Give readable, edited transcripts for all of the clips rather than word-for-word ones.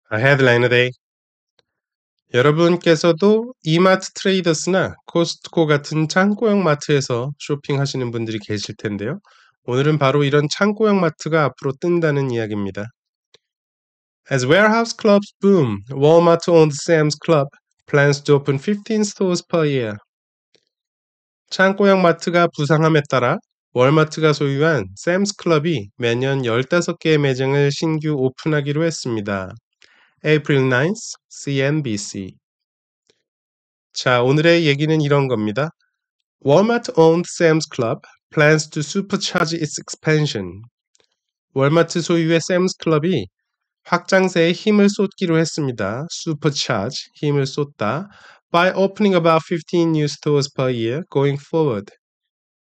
Headline a day. 여러분께서도 이마트 트레이더스나 코스트코 같은 창고형 마트에서 쇼핑하시는 분들이 계실 텐데요. 오늘은 바로 이런 창고형 마트가 앞으로 뜬다는 이야기입니다. As warehouse clubs boom, Walmart-owned Sam's Club plans to open 15 stores per year. 창고형 마트가 부상함에 따라 월마트가 소유한 샘스 클럽이 매년 15개의 매장을 신규 오픈하기로 했습니다. April 9th, CNBC. 자, 오늘의 얘기는 이런 겁니다. Walmart-owned Sam's Club plans to supercharge its expansion. 월마트 소유의 샘스 클럽이 확장세에 힘을 쏟기로 했습니다. supercharge, 힘을 쏟다. by opening about 15 new stores per year going forward.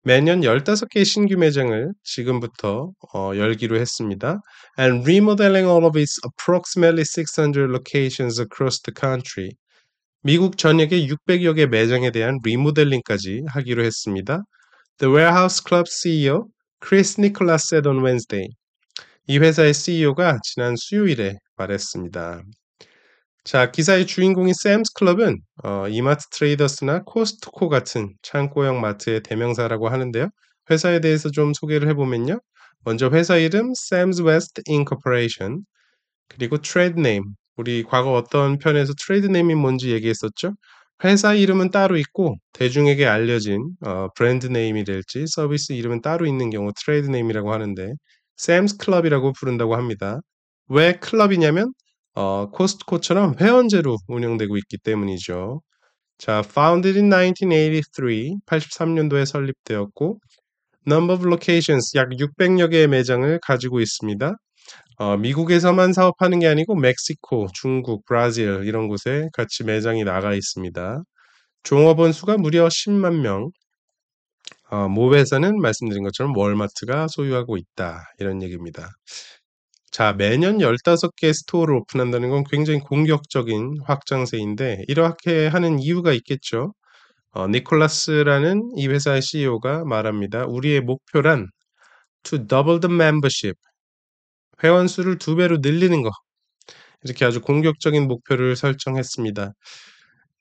매년 15개 신규 매장을 지금부터 열기로 했습니다. and remodeling all of its approximately 600 locations across the country. 미국 전역의 600여 개 매장에 대한 리모델링까지 하기로 했습니다. The Warehouse Club CEO Chris Nicholas said on Wednesday. 이 회사의 CEO가 지난 수요일에 말했습니다. 자, 기사의 주인공인 샘스 클럽은 이마트 트레이더스나 코스트코 같은 창고형 마트의 대명사라고 하는데요. 회사에 대해서 좀 소개를 해보면요. 먼저 회사 이름 Sam's West Incorporation, 그리고 트레이드 네임. 우리 과거 어떤 편에서 트레이드 네임이 뭔지 얘기했었죠? 회사 이름은 따로 있고 대중에게 알려진 브랜드 네임이랄지 서비스 이름은 따로 있는 경우 트레이드 네임이라고 하는데 샘스 클럽이라고 부른다고 합니다. 왜 클럽이냐면 코스트코처럼 회원제로 운영되고 있기 때문이죠. 자, founded in 1983, 83년도에 설립되었고 number of locations 약 600여 개의 매장을 가지고 있습니다. 미국에서만 사업하는 게 아니고 멕시코, 중국, 브라질 이런 곳에 같이 매장이 나가 있습니다. 종업원 수가 무려 10만 명. 모 회사는 말씀드린 것처럼 월마트가 소유하고 있다. 이런 얘기입니다. 자, 매년 15개 스토어를 오픈한다는 건 굉장히 공격적인 확장세인데 이렇게 하는 이유가 있겠죠. 니콜라스라는 이 회사의 CEO가 말합니다. 우리의 목표란 to double the membership. 회원 수를 2배로 늘리는 거. 이렇게 아주 공격적인 목표를 설정했습니다.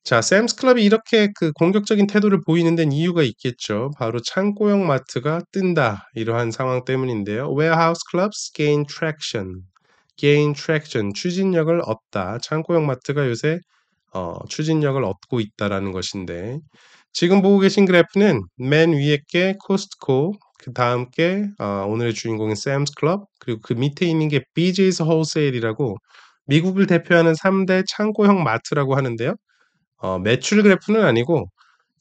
자, 샘스 클럽이 이렇게 그 공격적인 태도를 보이는 데는 이유가 있겠죠. 바로 창고형 마트가 뜬다. 이러한 상황 때문인데요. Warehouse clubs gain traction. gain traction. 추진력을 얻다. 창고형 마트가 요새 추진력을 얻고 있다라는 것인데 지금 보고 계신 그래프는 맨 위에 게 코스트코, 그 다음 게 오늘의 주인공인 샘스 클럽, 그리고 그 밑에 있는 게 BJ's Wholesale이라고 미국을 대표하는 3대 창고형 마트라고 하는데요. 매출 그래프는 아니고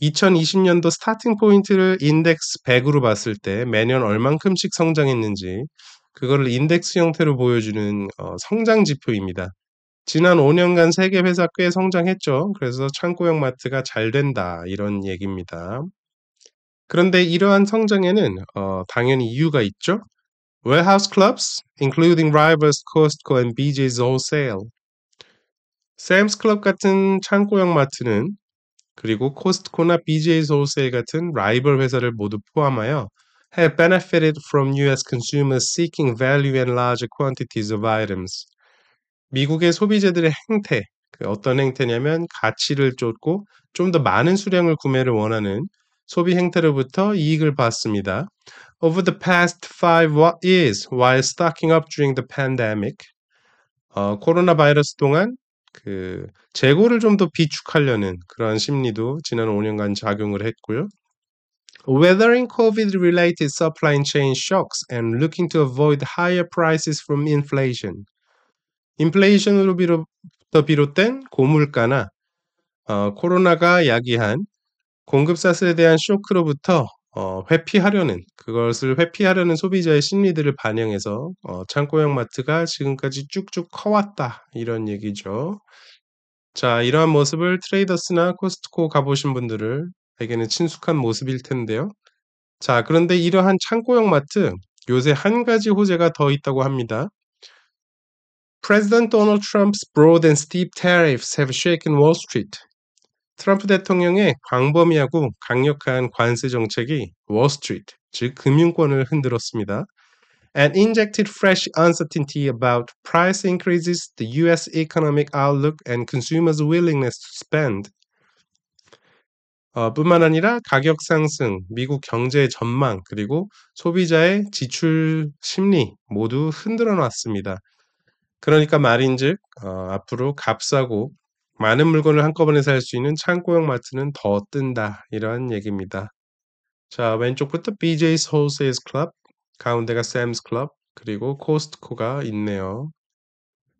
2020년도 스타팅 포인트를 인덱스 100으로 봤을 때 매년 얼만큼씩 성장했는지 그거를 인덱스 형태로 보여주는 성장 지표입니다. 지난 5년간 세계 회사 꽤 성장했죠. 그래서 창고형 마트가 잘 된다 이런 얘기입니다. 그런데 이러한 성장에는 당연히 이유가 있죠. Warehouse clubs, including rivals Costco and BJ's Wholesale. 샘스 클럽 같은 창고형 마트는 그리고 코스트코나 BJ's Wholesale 같은 라이벌 회사를 모두 포함하여 have benefited from US consumers seeking value and larger quantities of items. 미국의 소비자들의 행태, 그 어떤 행태냐면 가치를 쫓고 좀 더 많은 수량을 구매를 원하는 소비 행태로부터 이익을 봤습니다. Over the past 5 years, while stocking up during the pandemic, 코로나 바이러스 동안 그 재고를 좀 더 비축하려는 그러한 심리도 지난 5년간 작용을 했고요. Weathering COVID-related supply chain shocks and looking to avoid higher prices from inflation. 인플레이션으로 비롯된 고물가나 코로나가 야기한 공급 사슬에 대한 쇼크로부터 그것을 회피하려는 소비자의 심리들을 반영해서 창고형 마트가 지금까지 쭉쭉 커왔다 이런 얘기죠. 자, 이러한 모습을 트레이더스나 코스트코 가보신 분들에게는 친숙한 모습일 텐데요. 자, 그런데 이러한 창고형 마트 요새 한 가지 호재가 더 있다고 합니다. President Donald Trump's broad and steep tariffs have shaken Wall Street. 트럼프 대통령의 광범위하고 강력한 관세 정책이 월스트리트, 즉 금융권을 흔들었습니다. and injected fresh uncertainty about price increases, the U.S. economic outlook, and consumers' willingness to spend. 뿐만 아니라 가격 상승, 미국 경제의 전망, 그리고 소비자의 지출 심리 모두 흔들어 놨습니다. 그러니까 말인즉 앞으로 값싸고 많은 물건을 한꺼번에 살 수 있는 창고형 마트는 더 뜬다 이런 얘기입니다. 자, 왼쪽부터 BJ's Wholesale Club, 가운데가 Sam's Club, 그리고 코스트코가 있네요.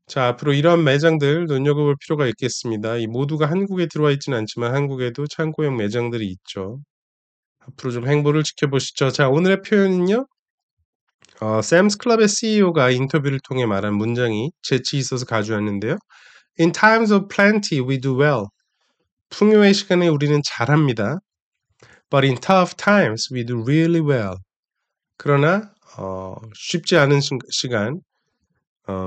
자, 앞으로 이런 매장들 눈여겨볼 필요가 있겠습니다. 이 모두가 한국에 들어와 있지는 않지만 한국에도 창고형 매장들이 있죠. 앞으로 좀 행보를 지켜보시죠. 자, 오늘의 표현은요. 샘스 클럽의 CEO가 인터뷰를 통해 말한 문장이 재치 있어서 가져왔는데요. In times of plenty, we do well. 풍요의 시간에 우리는 잘합니다. But in tough times, we do really well. 그러나 쉽지 않은 시간,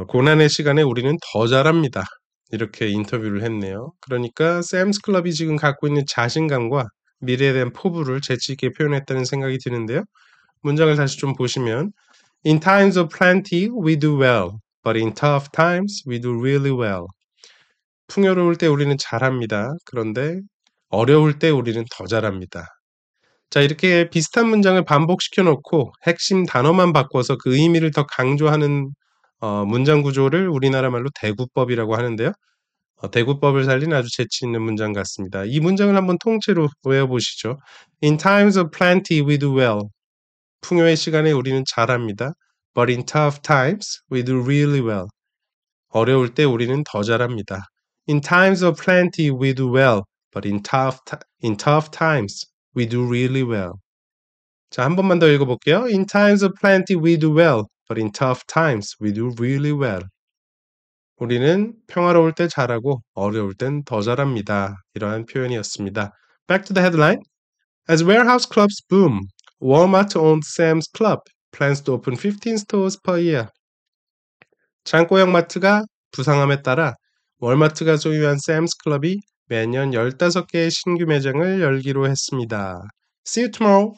고난의 시간에 우리는 더 잘합니다. 이렇게 인터뷰를 했네요. 그러니까 샘스 클럽이 지금 갖고 있는 자신감과 미래에 대한 포부를 재치 있게 표현했다는 생각이 드는데요. 문장을 다시 좀 보시면 In times of plenty, we do well. But in tough times, we do really well. 풍요로울 때 우리는 잘합니다. 그런데 어려울 때 우리는 더 잘합니다. 자, 이렇게 비슷한 문장을 반복시켜 놓고 핵심 단어만 바꿔서 그 의미를 더 강조하는 문장 구조를 우리나라 말로 대구법이라고 하는데요. 대구법을 살린 아주 재치 있는 문장 같습니다. 이 문장을 한번 통째로 외워보시죠. In times of plenty, we do well. 풍요의 시간에 우리는 잘합니다. But in tough times, we do really well. 어려울 때 우리는 더 잘합니다. In times of plenty, we do well. But in tough times, we do really well. 자, 한 번만 더 읽어볼게요. In times of plenty, we do well. But in tough times, we do really well. 우리는 평화로울 때 잘하고 어려울 땐 더 잘합니다. 이러한 표현이었습니다. Back to the headline. As warehouse clubs boom, Walmart-owned Sam's Club plans to open 15 stores per year. 창고형 마트가 부상함에 따라 월마트가 소유한 샘스 클럽이 매년 15개의 신규 매장을 열기로 했습니다. See you tomorrow.